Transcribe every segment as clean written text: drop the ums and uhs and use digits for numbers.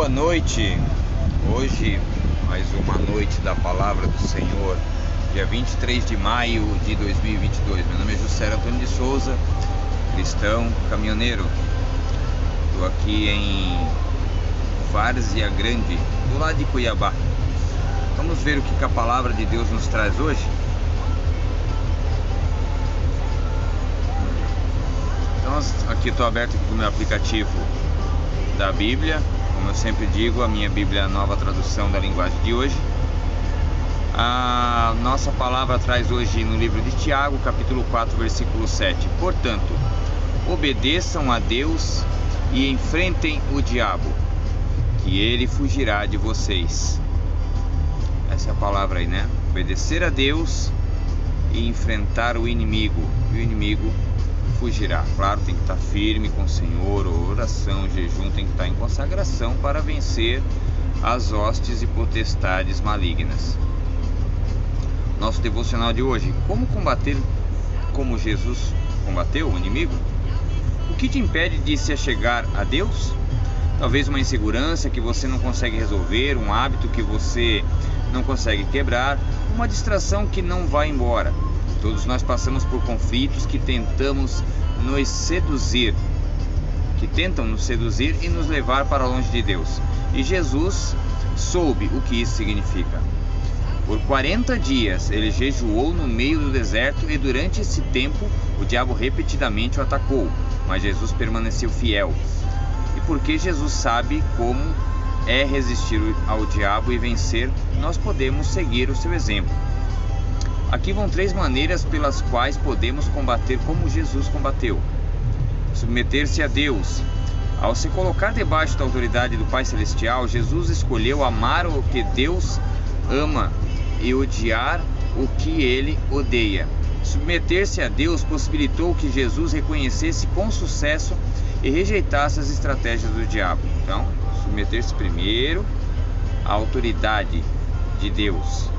Boa noite. Hoje, mais uma noite da Palavra do Senhor, dia 23 de maio de 2022. Meu nome é José Antônio de Souza, cristão, caminhoneiro. Estou aqui em Várzea Grande, do lado de Cuiabá. Vamos ver o que a Palavra de Deus nos traz hoje? Então, aqui estou aberto aqui com o meu aplicativo da Bíblia. Como eu sempre digo, a minha Bíblia é a nova tradução da linguagem de hoje. A nossa palavra traz hoje no livro de Tiago, capítulo 4, versículo 7. Portanto, obedeçam a Deus e enfrentem o diabo, que ele fugirá de vocês. Essa é a palavra aí, né? Obedecer a Deus e enfrentar o inimigo, e o inimigo fugirá. Claro, tem que estar firme com o Senhor, oração, jejum, tem que estar em consagração para vencer as hostes e potestades malignas. Nosso devocional de hoje: como combater como Jesus combateu o inimigo? O que te impede de se achegar a Deus? Talvez uma insegurança que você não consegue resolver, um hábito que você não consegue quebrar, uma distração que não vai embora. Todos nós passamos por conflitos que tentam nos seduzir e nos levar para longe de Deus. E Jesus soube o que isso significa. Por 40 dias ele jejuou no meio do deserto, e durante esse tempo o diabo repetidamente o atacou, mas Jesus permaneceu fiel. E porque Jesus sabe como é resistir ao diabo e vencer, nós podemos seguir o seu exemplo. Aqui vão 3 maneiras pelas quais podemos combater como Jesus combateu. Submeter-se a Deus. Ao se colocar debaixo da autoridade do Pai Celestial, Jesus escolheu amar o que Deus ama e odiar o que Ele odeia. Submeter-se a Deus possibilitou que Jesus reconhecesse com sucesso e rejeitasse as estratégias do diabo. Então, submeter-se primeiro à autoridade de Deus.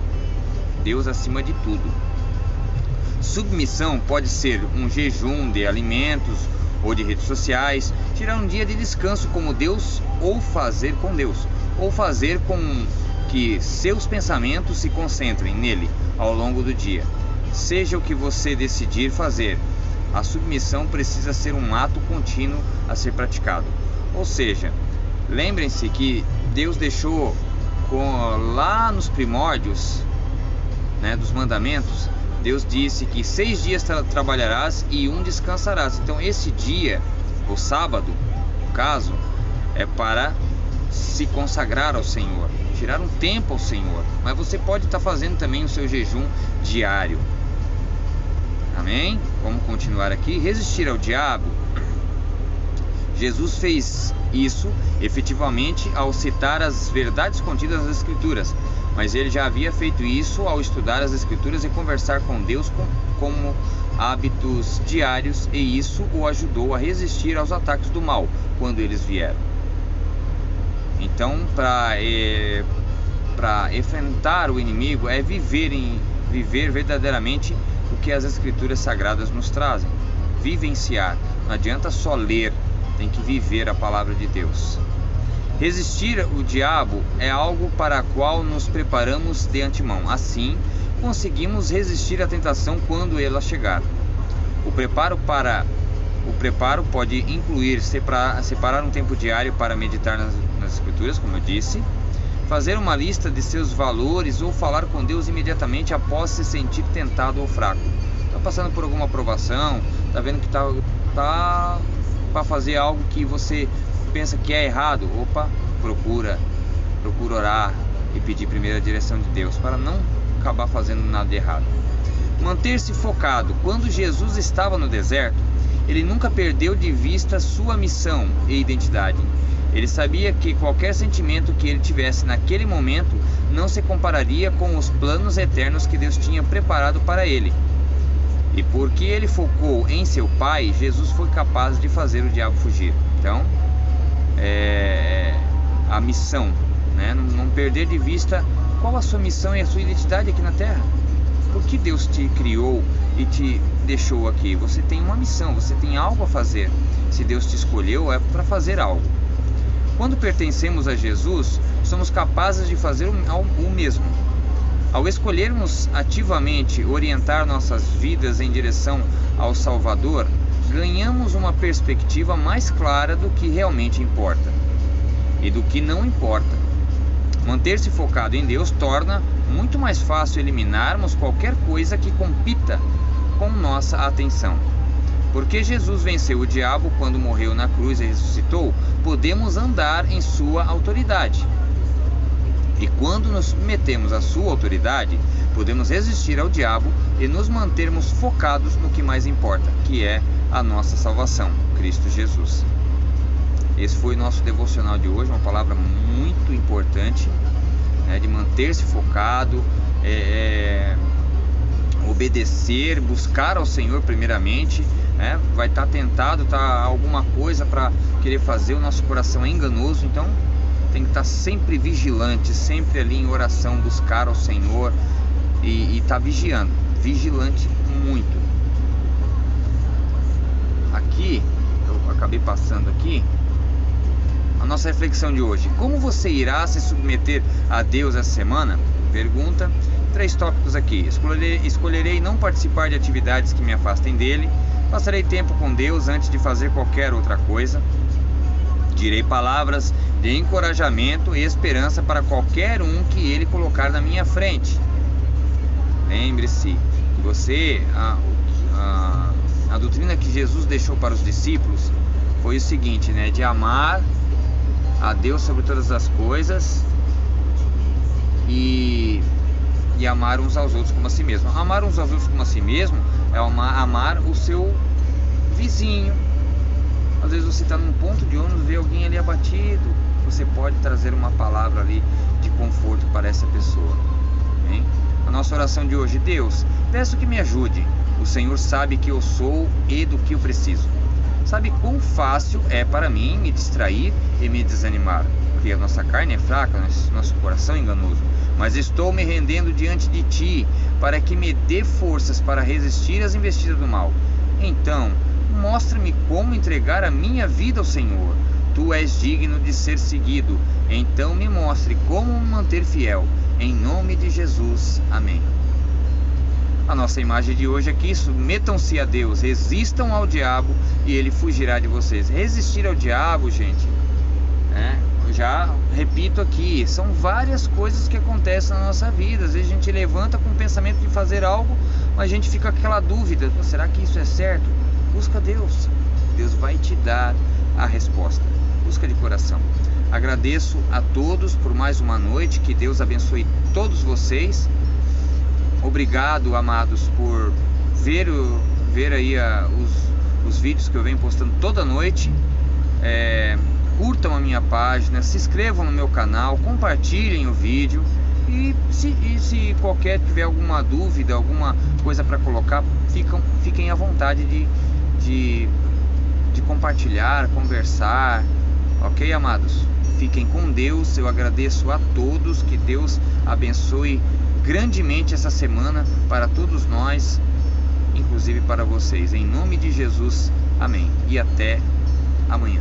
Deus acima de tudo. Submissão pode ser um jejum de alimentos ou de redes sociais, tirar um dia de descanso como Deus, ou fazer com Deus, ou fazer com que seus pensamentos se concentrem nele ao longo do dia. Seja o que você decidir fazer, a submissão precisa ser um ato contínuo a ser praticado. Ou seja, lembrem-se que Deus deixou lá nos primórdios, dos mandamentos, Deus disse que 6 dias trabalharás e 1 descansarás. Então esse dia, o sábado, no caso, é para se consagrar ao Senhor, tirar um tempo ao Senhor. Mas você pode estar fazendo também o seu jejum diário. Amém? Vamos continuar aqui. Resistir ao diabo. Jesus fez isso efetivamente ao citar as verdades contidas nas Escrituras, mas ele já havia feito isso ao estudar as Escrituras e conversar com Deus como hábitos diários, e isso o ajudou a resistir aos ataques do mal quando eles vieram. Então, para enfrentar o inimigo é viver verdadeiramente o que as Escrituras Sagradas nos trazem, vivenciar. Não adianta só ler, tem que viver a palavra de Deus. Resistir o diabo é algo para o qual nos preparamos de antemão. Assim, conseguimos resistir à tentação quando ela chegar. O preparo pode incluir separar um tempo diário para meditar nas Escrituras, como eu disse, fazer uma lista de seus valores ou falar com Deus imediatamente após se sentir tentado ou fraco. Está passando por alguma provação, está vendo que está para fazer algo que você pensa que é errado, procura orar e pedir primeiro a direção de Deus para não acabar fazendo nada de errado. Manter-se focado. Quando Jesus estava no deserto, ele nunca perdeu de vista sua missão e identidade. Ele sabia que qualquer sentimento que ele tivesse naquele momento não se compararia com os planos eternos que Deus tinha preparado para ele. E porque ele focou em seu Pai, Jesus foi capaz de fazer o diabo fugir. Então, a missão, não perder de vista qual a sua missão e a sua identidade aqui na Terra. Por que Deus te criou e te deixou aqui? Você tem uma missão, você tem algo a fazer. Se Deus te escolheu, é para fazer algo. Quando pertencemos a Jesus, somos capazes de fazer o mesmo. Ao escolhermos ativamente orientar nossas vidas em direção ao Salvador, ganhamos uma perspectiva mais clara do que realmente importa e do que não importa. Manter-se focado em Deus torna muito mais fácil eliminarmos qualquer coisa que compita com nossa atenção. Porque Jesus venceu o diabo quando morreu na cruz e ressuscitou, podemos andar em sua autoridade. E quando nos submetemos à sua autoridade, podemos resistir ao diabo e nos mantermos focados no que mais importa, que é a nossa salvação, Cristo Jesus. Esse foi o nosso devocional de hoje, uma palavra muito importante, né, de manter-se focado, obedecer, buscar ao Senhor primeiramente, né? Vai estar tentado, alguma coisa para querer fazer, o nosso coração é enganoso, então tem que estar sempre vigilante, sempre ali em oração, buscar ao Senhor e estar vigiando, vigilante muito. Aqui, eu acabei passando aqui, a nossa reflexão de hoje: como você irá se submeter a Deus essa semana? Pergunta. 3 tópicos aqui. Escolherei não participar de atividades que me afastem dele. Passarei tempo com Deus antes de fazer qualquer outra coisa. Direi palavras de encorajamento e esperança para qualquer um que ele colocar na minha frente. Lembre-se que você, a doutrina que Jesus deixou para os discípulos foi o seguinte, né? De amar a Deus sobre todas as coisas e amar uns aos outros como a si mesmo. Amar uns aos outros como a si mesmo é amar o seu vizinho. Às vezes você está num ponto de ônibus, vê alguém ali abatido, você pode trazer uma palavra ali de conforto para essa pessoa, hein? A nossa oração de hoje: Deus, peço que me ajude. O Senhor sabe que eu sou e do que eu preciso. Sabe quão fácil é para mim me distrair e me desanimar, porque a nossa carne é fraca, nosso coração é enganoso. Mas estou me rendendo diante de Ti, para que me dê forças para resistir às investidas do mal. Então, mostra-me como entregar a minha vida ao Senhor. Tu és digno de ser seguido. Então me mostre como me manter fiel. Em nome de Jesus. Amém. A nossa imagem de hoje aqui: submetam-se a Deus, resistam ao diabo e ele fugirá de vocês. Resistir ao diabo, gente, eu já repito aqui, são várias coisas que acontecem na nossa vida. Às vezes a gente levanta com o pensamento de fazer algo, mas a gente fica com aquela dúvida: será que isso é certo? Busca Deus, Deus vai te dar a resposta. Busca de coração. Agradeço a todos por mais uma noite, que Deus abençoe todos vocês. Obrigado, amados, por ver aí os vídeos que eu venho postando toda noite. Curtam a minha página, se inscrevam no meu canal, compartilhem o vídeo e se qualquer tiver alguma dúvida, alguma coisa para colocar, fiquem à vontade de compartilhar, conversar, ok, amados? Fiquem com Deus. Eu agradeço a todos, que Deus abençoe grandemente essa semana para todos nós, inclusive para vocês, em nome de Jesus, amém, e até amanhã.